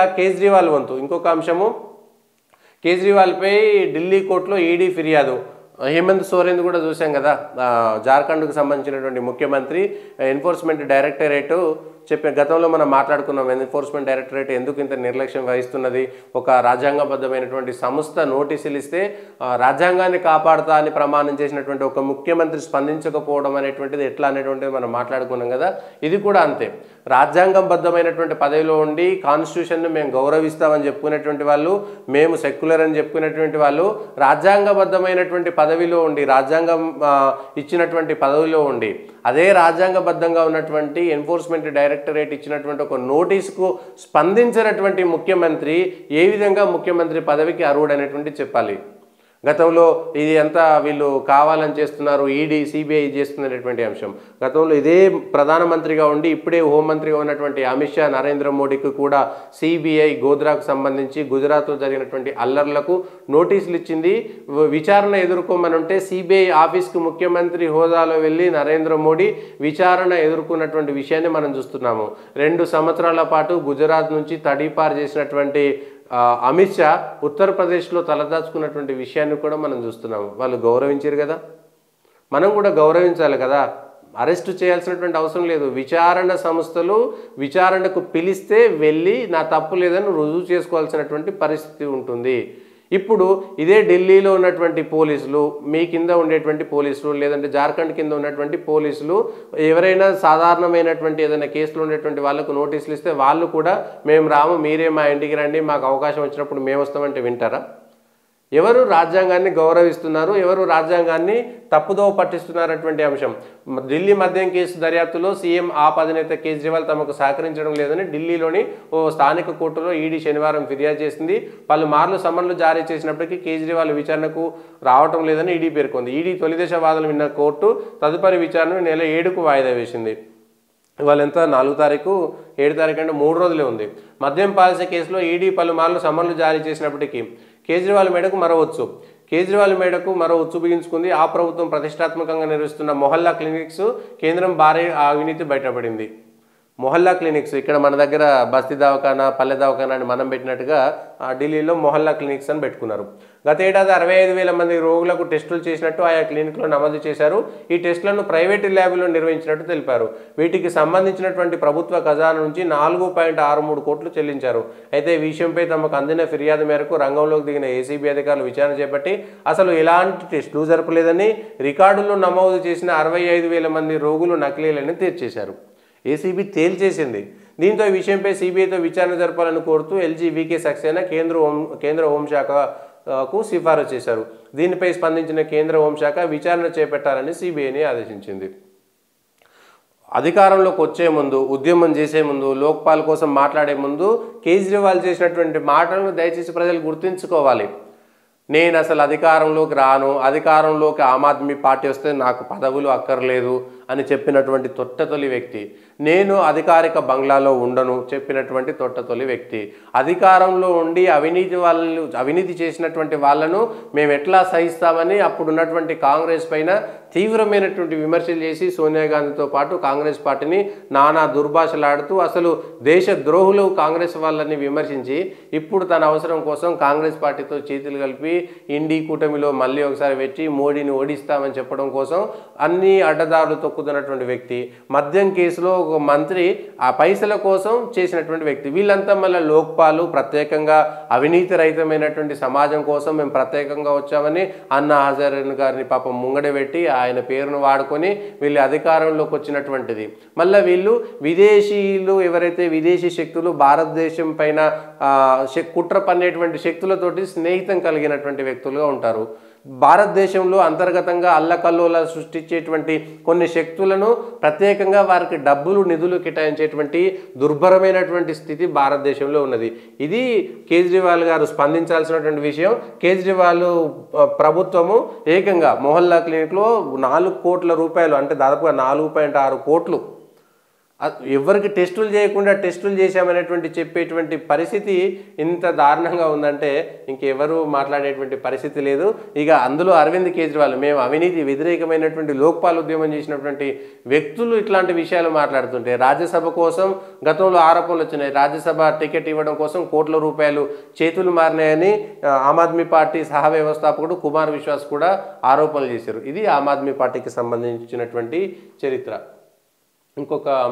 కేజ్రీవాల్ వంతు ఇంకొక అంశము కేజ్రీవాల్పై ఢిల్లీ కోర్టులో ఈడీ ఫిర్యాదు హేమంత్ సోరెన్ కూడా చూసాం కదా జార్ఖండ్కు సంబంధించినటువంటి ముఖ్యమంత్రి ఎన్ఫోర్స్మెంట్ డైరెక్టరేట్ చెప్పే గతంలో మనం మాట్లాడుకున్నాం ఎన్ఫోర్స్మెంట్ డైరెక్టరేట్ ఎందుకు ఇంత నిర్లక్ష్యం వహిస్తున్నది ఒక రాజ్యాంగబద్ధమైనటువంటి సంస్థ నోటీసులు ఇస్తే రాజ్యాంగాన్ని కాపాడుతా అని ప్రమాణం చేసినటువంటి ఒక ముఖ్యమంత్రి స్పందించకపోవడం అనేటువంటిది ఎట్లా అనేటువంటిది మనం మాట్లాడుకున్నాం కదా ఇది కూడా అంతే రాజ్యాంగబద్ధమైనటువంటి పదవిలో ఉండి కాన్స్టిట్యూషన్ను మేము గౌరవిస్తామని చెప్పుకునేటువంటి వాళ్ళు మేము సెక్యులర్ అని చెప్పుకునేటువంటి వాళ్ళు రాజ్యాంగబద్ధమైనటువంటి పదవిలో ఉండి రాజ్యాంగం ఇచ్చినటువంటి పదవిలో ఉండి అదే రాజ్యాంగబద్ధంగా ఉన్నటువంటి ఎన్ఫోర్స్మెంట్ డైరెక్టరేట్ ఇచ్చినటువంటి ఒక నోటీసుకు స్పందించినటువంటి ముఖ్యమంత్రి ఏ విధంగా ముఖ్యమంత్రి పదవికి అర్హుడనేటువంటి చెప్పాలి గతంలో ఇది అంతా వీళ్ళు కావాలని చేస్తున్నారు ఈడీ సిబిఐ చేస్తున్నటువంటి అంశం గతంలో ఇదే ప్రధానమంత్రిగా ఉండి ఇప్పుడే హోంమంత్రిగా ఉన్నటువంటి అమిత్ షా నరేంద్ర మోడీకి కూడా సిబిఐ గోద్రాకు సంబంధించి గుజరాత్లో జరిగినటువంటి అల్లర్లకు నోటీసులు ఇచ్చింది విచారణ ఎదుర్కోమనంటే సిబిఐ ఆఫీస్కి ముఖ్యమంత్రి హోదాలో వెళ్ళి నరేంద్ర మోడీ విచారణ ఎదుర్కొన్నటువంటి విషయాన్ని మనం చూస్తున్నాము 2 సంవత్సరాల పాటు గుజరాత్ నుంచి తడీపారు చేసినటువంటి అమిత్ షా ఉత్తరప్రదేశ్లో తలదాచుకున్నటువంటి విషయాన్ని కూడా మనం చూస్తున్నాము వాళ్ళు గౌరవించారు కదా మనం కూడా గౌరవించాలి కదా అరెస్ట్ చేయాల్సినటువంటి అవసరం లేదు విచారణ సంస్థలు విచారణకు పిలిస్తే వెళ్ళి నా తప్పు లేదని రుజువు చేసుకోవాల్సినటువంటి పరిస్థితి ఉంటుంది ఇప్పుడు ఇదే ఢిల్లీలో ఉన్నటువంటి పోలీసులు మీ కింద ఉండేటువంటి పోలీసులు లేదంటే జార్ఖండ్ కింద ఉన్నటువంటి పోలీసులు ఎవరైనా సాధారణమైనటువంటి ఏదైనా కేసులో ఉండేటువంటి వాళ్ళకు నోటీసులు ఇస్తే వాళ్ళు కూడా మేము రాము మీరే మా ఇంటికి రండి మాకు అవకాశం వచ్చినప్పుడు మేము వస్తామంటే వింటారా ఎవరు రాజ్యాంగాన్ని గౌరవిస్తున్నారు ఎవరు రాజ్యాంగాన్ని తప్పుదోవ పట్టిస్తున్నారటువంటి అంశం ఢిల్లీ మద్యం కేసు దర్యాప్తులో సీఎం ఆప్ అధినేత కేజ్రీవాల్ తమకు సహకరించడం లేదని ఢిల్లీలోని ఓ స్థానిక కోర్టులో ఈడీ శనివారం ఫిర్యాదు చేసింది పలుమార్లు సమన్లు జారీ చేసినప్పటికీ కేజ్రీవాల్ విచారణకు రావటం లేదని ఈడీ పేర్కొంది ఈడీ తొలిదశ వాదనలు విన్న కోర్టు తదుపరి విచారణను నెల 7కు వాయిదా వేసింది ఇవాళ ఎంత 4 తారీఖు 7 తారీఖు అంటే 3 రోజులే ఉంది మద్యం పాలసీ కేసులో ఈడీ పలుమార్లు సమన్లు జారీ చేసినప్పటికీ కేజ్రీవాల్ మేడకు మరో ఉచ్చు బిగించుకుంది ఆ ప్రభుత్వం ప్రతిష్టాత్మకంగా నిర్వహిస్తున్న మొహల్లా క్లినిక్స్ కేంద్రం భారీ అవినీతి బయటపడింది మొహల్లా క్లినిక్స్ ఇక్కడ మన దగ్గర బస్తీ దవాఖానా పల్లె దవాఖానా అని మనం పెట్టినట్టుగా ఢిల్లీలో మొహల్లా క్లినిక్స్ అని పెట్టుకున్నారు గత ఏడాది 65,000 మంది రోగులకు టెస్టులు చేసినట్టు ఆయా క్లినిక్లో నమోదు చేశారు ఈ టెస్టులను ప్రైవేటు ల్యాబ్లో నిర్వహించినట్టు తెలిపారు వీటికి సంబంధించినటువంటి ప్రభుత్వ ఖజానా నుంచి 4.63 కోట్లు చెల్లించారు అయితే ఈ విషయంపై తమకు అందిన ఫిర్యాదు మేరకు రంగంలోకి దిగిన ఏసీబీ అధికారులు విచారణ చేపట్టి అసలు ఎలాంటి టెస్టులు జరపలేదని రికార్డుల్లో నమోదు చేసిన 65,000 మంది రోగులు నకిలీలని తేల్చేశారు ఏసీబీ తేల్చేసింది దీంతో ఈ విషయంపై సిబిఐతో విచారణ జరపాలని కోరుతూ ఎల్జీ వీకే సక్సేనా కేంద్ర హోంశాఖకు సిఫారసు చేశారు దీనిపై స్పందించిన కేంద్ర హోంశాఖ విచారణ చేపట్టాలని సిబిఐని ఆదేశించింది అధికారంలోకి వచ్చే ముందు ఉద్యమం చేసే ముందు లోక్పాల్ కోసం మాట్లాడే ముందు కేజ్రీవాల్ చేసినటువంటి మాటలను దయచేసి ప్రజలు గుర్తుంచుకోవాలి నేను అసలు అధికారంలోకి రాను అధికారంలోకి ఆమ్ ఆద్మీ పార్టీ వస్తే నాకు పదవులు అక్కర్లేదు అని చెప్పినటువంటి తొట్టతొలి వ్యక్తి నేను అధికారిక బంగ్లాలో ఉండను చెప్పినటువంటి తొట్టతొలి వ్యక్తి అధికారంలో ఉండి అవినీతి చేసినటువంటి వాళ్ళను మేము ఎట్లా సహిస్తామని అప్పుడున్నటువంటి కాంగ్రెస్ పైన తీవ్రమైనటువంటి విమర్శలు చేసి సోనియా గాంధీతో పాటు కాంగ్రెస్ పార్టీని నానా దుర్భాషలాడుతూ అసలు దేశ ద్రోహులు కాంగ్రెస్ వాళ్ళని విమర్శించి ఇప్పుడు తన అవసరం కోసం కాంగ్రెస్ పార్టీతో చేతులు కలిపి ఇండి కూటమిలో మళ్ళీ ఒకసారి పెట్టి మోడీని ఓడిస్తామని చెప్పడం కోసం అన్ని అడ్డదారులు తొక్కుతున్నటువంటి వ్యక్తి మద్యం కేసులో ఒక మంత్రి ఆ పైసల కోసం చేసినటువంటి వ్యక్తి వీళ్ళంతా మళ్ళీ లోక్పాలు ప్రత్యేకంగా అవినీతి రహితమైనటువంటి సమాజం కోసం మేము ప్రత్యేకంగా వచ్చామని అన్నా హజారే గారిని పాపం ముంగడబెట్టి ఆయన పేరును వాడుకొని వీళ్ళు అధికారంలోకి వచ్చినటువంటిది మళ్ళీ వీళ్ళు విదేశీయులు ఎవరైతే విదేశీ శక్తులు భారతదేశం పైన కుట్ర పన్నేటువంటి శక్తులతోటి స్నేహితం కలిగినటువంటి వ్యక్తులుగా ఉంటారు భారతదేశంలో అంతర్గతంగా అల్లకల్లోల సృష్టించేటువంటి కొన్ని శక్తులను ప్రత్యేకంగా వారికి డబ్బులు నిధులు కేటాయించేటువంటి దుర్భరమైనటువంటి స్థితి భారతదేశంలో ఉన్నది ఇది కేజ్రీవాల్ గారు స్పందించాల్సినటువంటి విషయం కేజ్రీవాల్ ప్రభుత్వము ఏకంగా మొహల్లా క్లినిక్లో 4 కోట్ల రూపాయలు అంటే దాదాపుగా 4.6 కోట్లు ఎవరికి టెస్టులు చేయకుండా టెస్టులు చేశామనేటువంటి చెప్పేటువంటి పరిస్థితి ఇంత దారుణంగా ఉందంటే ఇంకెవరు మాట్లాడేటువంటి పరిస్థితి లేదు. ఇక అందులో అరవింద్ కేజ్రీవాల్ మేము అవినీతి వ్యతిరేకమైనటువంటి లోక్పాల్ ఉద్యమం చేసినటువంటి వ్యక్తులు ఇట్లాంటి విషయాలు మాట్లాడుతుంటే, రాజ్యసభ కోసం గతంలో ఆరోపణలు వచ్చినాయి, రాజ్యసభ టికెట్ ఇవ్వడం కోసం కోట్ల రూపాయలు చేతులు మారినాయని ఆమ్ ఆద్మీ పార్టీ సహ వ్యవస్థాపకుడు కుమార్ విశ్వాస్ కూడా ఆరోపణలు చేశారు. ఇది ఆమ్ ఆద్మీ పార్టీకి సంబంధించినటువంటి చరిత్ర. ఇంకొక